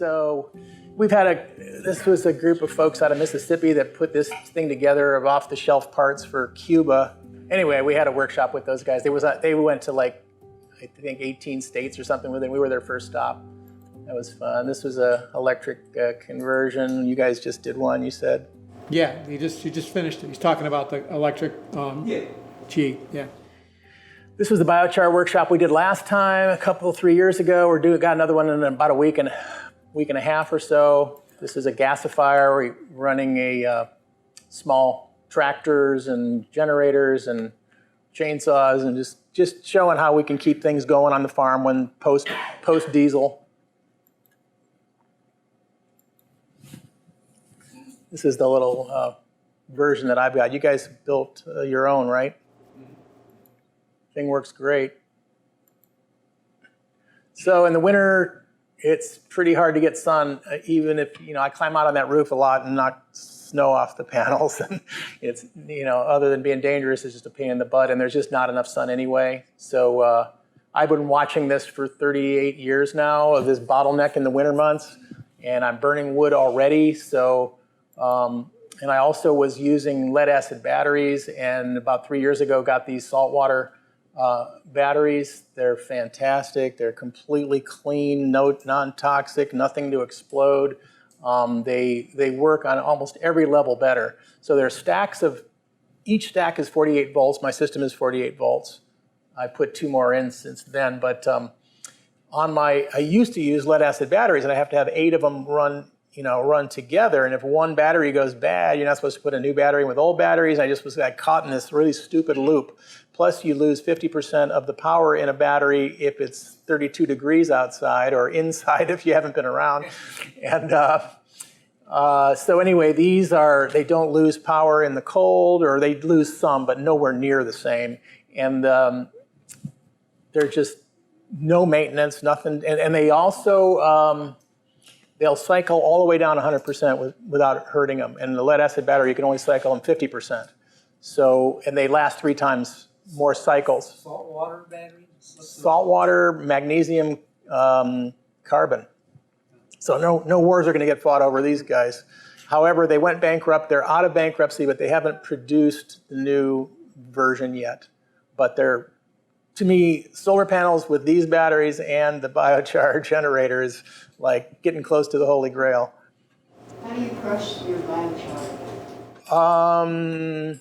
So this was a group of folks out of Mississippi that put this thing together of off-the-shelf parts for Cuba. Anyway, we had a workshop with those guys. They went to like, I think 18 states or something with it. We were their first stop. That was fun. This was a electric conversion. You guys just did one, you said? Yeah, he just finished it. He's talking about the electric G, yeah. This was the Biochar Workshop we did last time, 3 years ago. Got another one in about a week and a half or so. This is a Gasifier. We're running small tractors and generators and chainsaws and just showing how we can keep things going on the farm when post diesel. This is the little version that I've got. You guys built your own, right? Thing works great. So in the winter, it's pretty hard to get sun, even if, I climb out on that roof a lot and knock snow off the panels. And it's, other than being dangerous, it's just a pain in the butt, and there's just not enough sun anyway. So I've been watching this for 38 years now, of this bottleneck in the winter months, and I'm burning wood already. So, and I also was using lead acid batteries, and about 3 years ago got these saltwater batteries. They're fantastic. They're completely clean, non-toxic, nothing to explode. They work on almost every level better. So there are each stack is 48 volts. My system is 48 volts. I put 2 more in since then, but I used to use lead acid batteries, and I have to have 8 of them run together. And if one battery goes bad, you're not supposed to put a new battery in with old batteries. I got caught in this really stupid loop. Plus, you lose 50% of the power in a battery if it's 32 degrees outside, or inside if you haven't been around. And so anyway, they don't lose power in the cold, or they lose some, but nowhere near the same. And they're just no maintenance, nothing. And they also, they'll cycle all the way down 100% without hurting them. And the lead acid battery, you can only cycle them 50%. So, and they last 3 times more cycles. Saltwater batteries? Saltwater, magnesium, carbon. So no wars are going to get fought over these guys. However, they went bankrupt. They're out of bankruptcy, but they haven't produced the new version yet. But to me, solar panels with these batteries and the biochar generator is like getting close to the Holy Grail. How do you crush your biochar?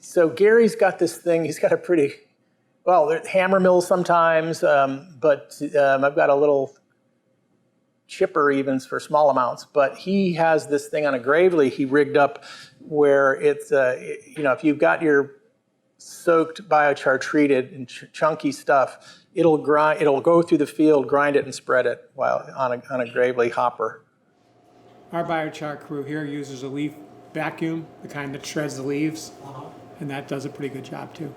So Gary's got this thing. He's got they're hammer mills sometimes, but I've got a little chipper even for small amounts. But he has this thing on a Gravely he rigged up where it's, if you've got your soaked biochar treated and chunky stuff, it'll go through the field, grind it, and spread it while on a Gravely hopper. Our biochar crew here uses a leaf vacuum, the kind that shreds the leaves, and that does a pretty good job too.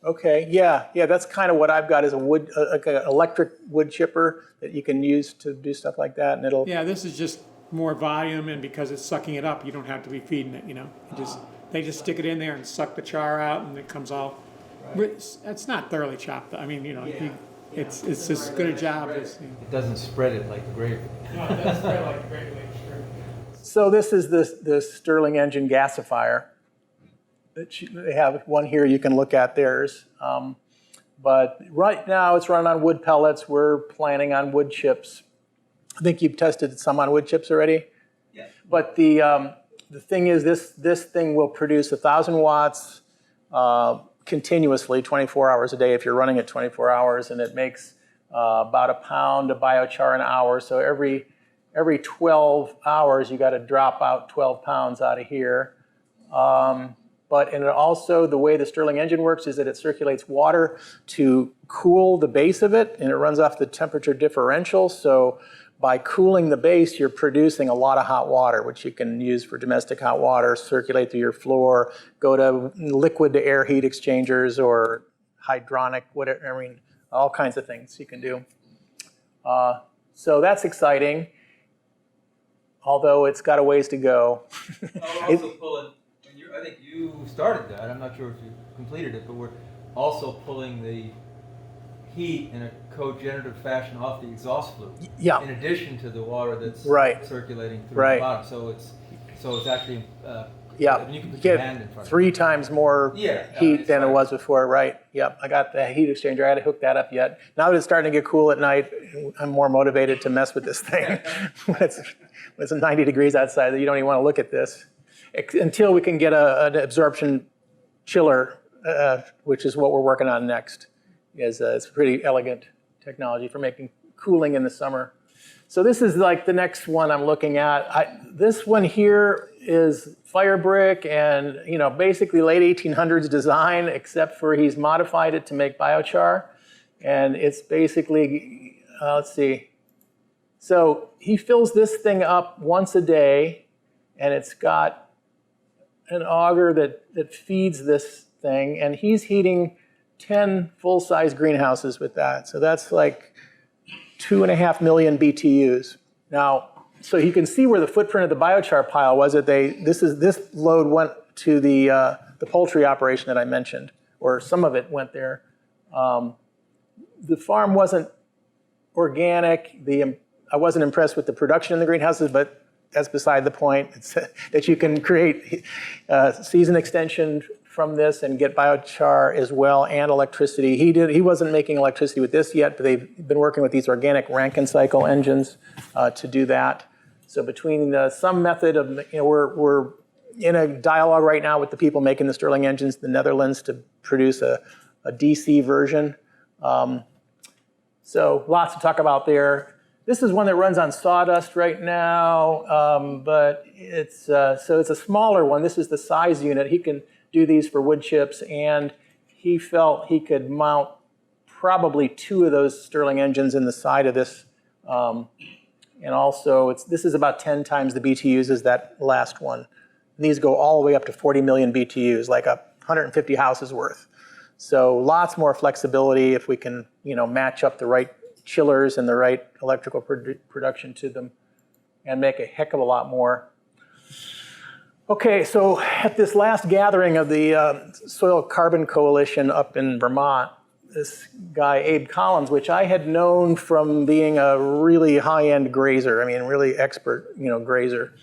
Okay, yeah, that's kind of what I've got, is like an electric wood chipper that you can use to do stuff like that, and it'll. Yeah, this is just more volume, and because it's sucking it up, you don't have to be feeding it. They just stick it in there and suck the char out, and it comes all. Right. It's not thoroughly chopped. I mean, it's as good a job as. It doesn't spread it like the gravy. No, it doesn't spread like the gravy. Sure. So this is the Stirling engine Gasifier. They have one here you can look at theirs. But right now it's running on wood pellets. We're planning on wood chips. I think you've tested some on wood chips already. Yeah. But the thing is, this thing will produce 1,000 watts continuously, 24 hours a day if you're running it 24 hours, and it makes about a pound of biochar an hour. So every 12 hours you got to drop out 12 pounds out of here. And it also, the way the Stirling engine works is that it circulates water to cool the base of it, and it runs off the temperature differential. So by cooling the base, you're producing a lot of hot water, which you can use for domestic hot water, circulate through your floor, go to liquid to air heat exchangers, or hydronic, whatever, all kinds of things you can do. So that's exciting, although it's got a ways to go. Also pulling, I think you started that, I'm not sure if you completed it, but we're also pulling the heat in a cogenerative fashion off the exhaust flue. Yeah. In addition to the water that's Right. circulating through Right. the bottom. So it's actually Yeah, I mean, you can you put your hand in get front of 3 times more Yeah, heat it's than it like- was before, right? Yep, I got the heat exchanger. I had to hook that up yet. Now that it's starting to get cool at night, I'm more motivated to mess with this thing. when it's 90 degrees outside, you don't even want to look at this. Until we can get an absorption chiller, which is what we're working on next. It's a pretty elegant technology for making cooling in the summer. So this is like the next one I'm looking at. This one here is fire brick and basically late 1800s design, except for he's modified it to make biochar. And it's basically, let's see. So he fills this thing up once a day, and it's got an auger that feeds this thing, and he's heating 10 full-size greenhouses with that. So that's like 2.5 million BTUs. Now, so you can see where the footprint of the biochar pile was. This load went to the poultry operation that I mentioned, or some of it went there. The farm wasn't organic. I wasn't impressed with the production in the greenhouses, but that's beside the point. It's that you can create season extension from this and get biochar as well and electricity. He wasn't making electricity with this yet, but they've been working with these organic Rankine cycle engines to do that. So between some method of, we're in a dialogue right now with the people making the Stirling engines, the Netherlands, to produce a DC version. So lots to talk about there. This is one that runs on sawdust right now, but it's a smaller one. This is the size unit. He can do these for wood chips, and he felt he could mount probably 2 of those Stirling engines in the side of this. And also, this is about 10 times the BTUs as that last one. And these go all the way up to 40 million BTUs, like 150 houses worth. So lots more flexibility if we can, match up the right chillers and the right electrical production to them and make a heck of a lot more. Okay, so at this last gathering of the Soil Carbon Coalition up in Vermont, this guy, Abe Collins, which I had known from being a really high-end grazer, really expert, grazer.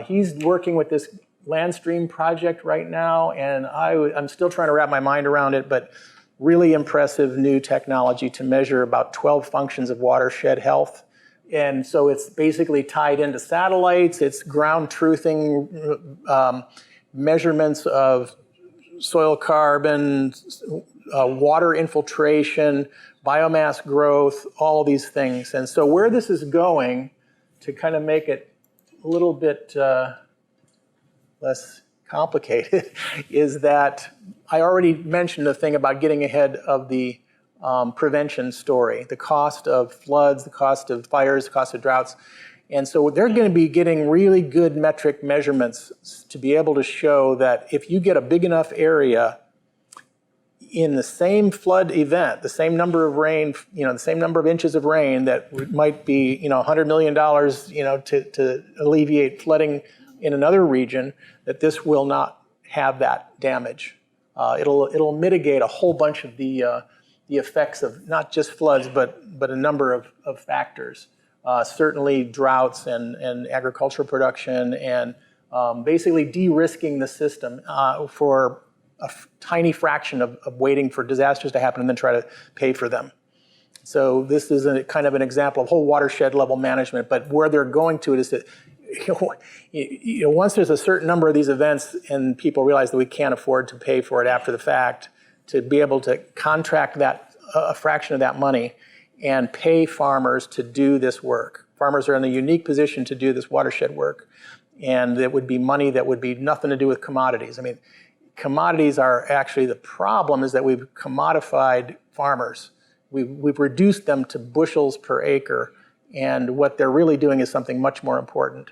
He's working with this Landstream project right now, and I'm still trying to wrap my mind around it, but really impressive new technology to measure about 12 functions of watershed health. And so it's basically tied into satellites. It's ground truthing measurements of soil carbon, water infiltration, biomass growth, all these things. And so where this is going, to kind of make it a little bit less complicated, is that I already mentioned the thing about getting ahead of the prevention story, the cost of floods, the cost of fires, the cost of droughts. And so they're going to be getting really good metric measurements to be able to show that if you get a big enough area in the same flood event, the same number of rain, the same number of inches of rain that might be, $100 million, to alleviate flooding in another region, that this will not have that damage. It'll mitigate a whole bunch of the effects of not just floods, but a number of factors. Certainly droughts and agricultural production, and basically de-risking the system for a tiny fraction of waiting for disasters to happen and then try to pay for them. So this is kind of an example of whole watershed level management, but where they're going to it is that once there's a certain number of these events and people realize that we can't afford to pay for it after the fact, to be able to contract that a fraction of that money and pay farmers to do this work. Farmers are in a unique position to do this watershed work, and it would be money that would be nothing to do with commodities. Commodities are actually the problem, is that we've commodified farmers. We've reduced them to bushels per acre, and what they're really doing is something much more important.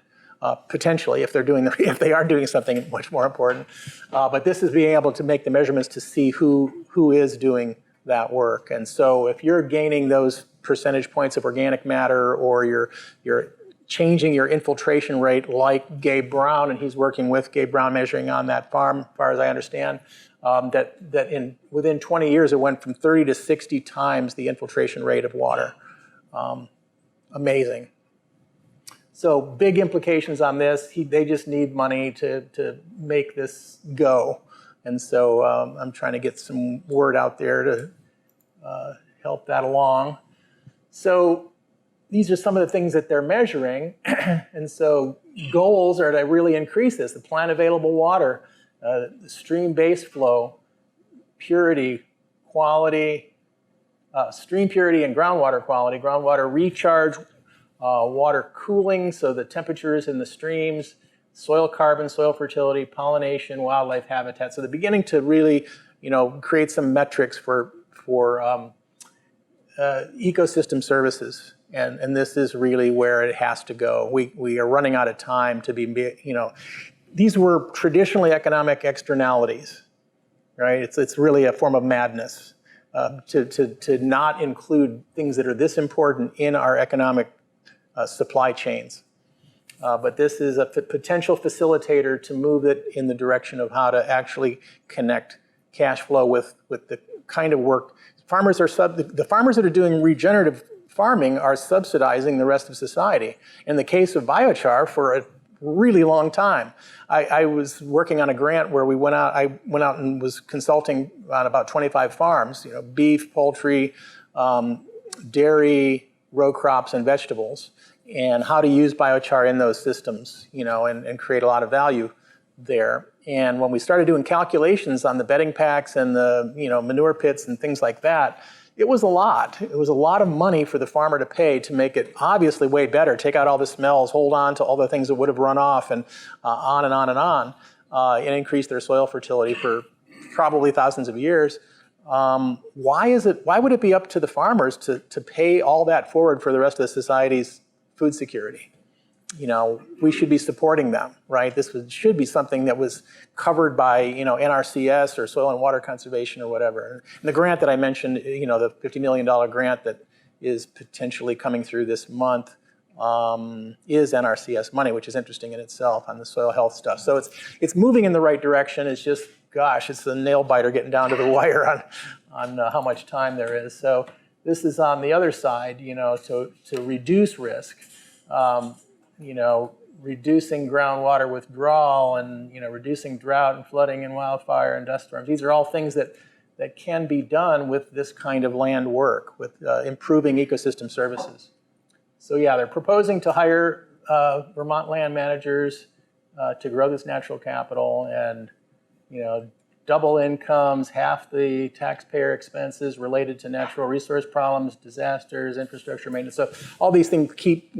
Potentially, if they are doing something much more important. But this is being able to make the measurements to see who is doing that work. And so if you're gaining those percentage points of organic matter, or you're changing your infiltration rate like Gabe Brown, and he's working with Gabe Brown measuring on that farm, as far as I understand, within 20 years it went from 30 to 60 times the infiltration rate of water. Amazing. So big implications on this. They just need money to make this go. And so I'm trying to get some word out there to help that along. So these are some of the things that they're measuring. And so goals are to really increase this: the plant available water, the stream base flow, purity, quality, stream purity and groundwater quality, groundwater recharge, water cooling, so the temperatures in the streams, soil carbon, soil fertility, pollination, wildlife habitat. So they're beginning to really, create some metrics for ecosystem services. And this is really where it has to go. We are running out of time to be, these were traditionally economic externalities, right? It's really a form of madness to not include things that are this important in our economic supply chains. But this is a potential facilitator to move it in the direction of how to actually connect cash flow with the kind of work. The farmers that are doing regenerative farming are subsidizing the rest of society. In the case of biochar, for a really long time, I was working on a grant where I went out and was consulting on about 25 farms, beef, poultry, dairy, row crops, and vegetables, and how to use biochar in those systems, and create a lot of value there. And when we started doing calculations on the bedding packs and the manure pits and things like that, it was a lot. It was a lot of money for the farmer to pay to make it obviously way better, take out all the smells, hold on to all the things that would have run off, and on and on and on, and increase their soil fertility for probably thousands of years. Why would it be up to the farmers to pay all that forward for the rest of the society's food security? We should be supporting them, right? This should be something that was covered by, NRCS or Soil and Water Conservation or whatever. And the grant that I mentioned, the $50 million grant that is potentially coming through this month is NRCS money, which is interesting in itself on the soil health stuff. So it's moving in the right direction. It's just, gosh, it's the nail biter getting down to the wire on how much time there is. So this is on the other side, to reduce risk. Reducing groundwater withdrawal and, reducing drought and flooding and wildfire and dust storms. These are all things that can be done with this kind of land work, with improving ecosystem services. So yeah, they're proposing to hire Vermont land managers to grow this natural capital and, double incomes, half the taxpayer expenses related to natural resource problems, disasters, infrastructure maintenance. So all these things keep,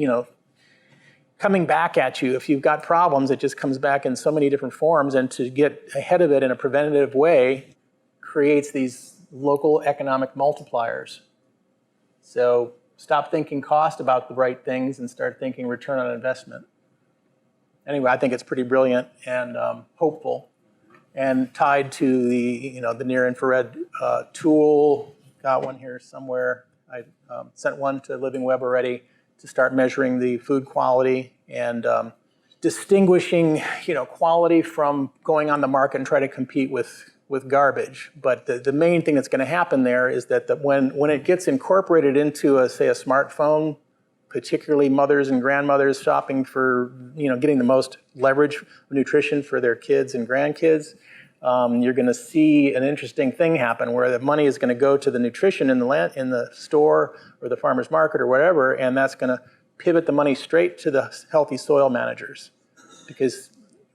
coming back at you. If you've got problems, it just comes back in so many different forms, and to get ahead of it in a preventative way creates these local economic multipliers. So stop thinking cost about the right things and start thinking return on investment. Anyway, I think it's pretty brilliant and hopeful, and tied to the the near infrared tool. Got one here somewhere. I sent one to Living Web already, to start measuring the food quality and distinguishing, quality from going on the market and try to compete with garbage. But the main thing that's going to happen there is that when it gets incorporated into say a smartphone, particularly mothers and grandmothers shopping for, getting the most leverage of nutrition for their kids and grandkids, you're going to see an interesting thing happen where the money is going to go to the nutrition in the store or the farmer's market or whatever, and that's going to pivot the money straight to the healthy soil managers, because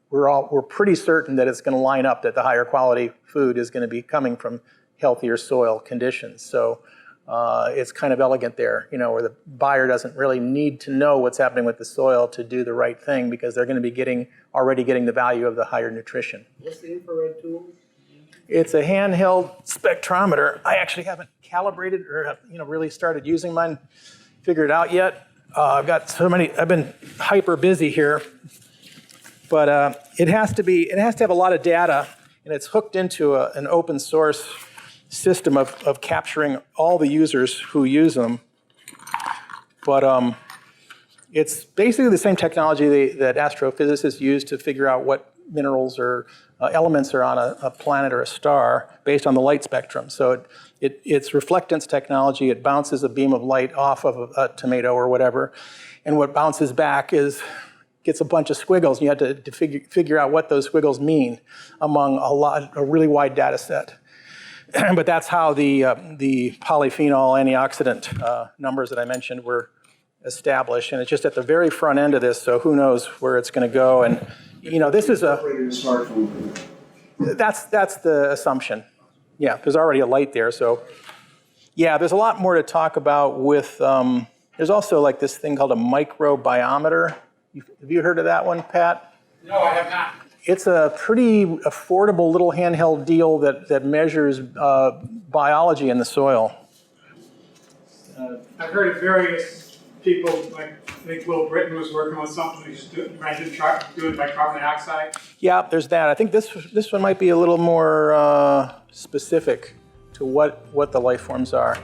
we're pretty certain that it's going to line up, that the higher quality food is going to be coming from healthier soil conditions. So it's kind of elegant there, where the buyer doesn't really need to know what's happening with the soil to do the right thing, because they're going to be already getting the value of the higher nutrition. What's the infrared tool? It's a handheld spectrometer. I actually haven't calibrated or really started using mine, figured it out yet. I've got so many. I've been hyper busy here, but it has to have a lot of data, and it's hooked into an open source system of capturing all the users who use them. But It's basically the same technology that astrophysicists use to figure out what minerals or elements are on a planet or a star based on the light spectrum. So it's reflectance technology. It bounces a beam of light off of a tomato or whatever, and what bounces back gets a bunch of squiggles. And you have to figure out what those squiggles mean among a really wide data set. But that's how the polyphenol antioxidant numbers that I mentioned were established, and it's just at the very front end of this, so who knows where it's going to go. And this is that's the assumption. Yeah, there's already a light there, so yeah, there's a lot more to talk about with. There's also like this thing called a microbiometer. Have you heard of that one, Pat? No, I have not. It's a pretty affordable little handheld deal that measures biology in the soil. I've heard of various people, like I think Will Britton was working on something, he's doing it by carbon dioxide. Yeah, there's that. I think this one might be a little more specific to what the life forms are.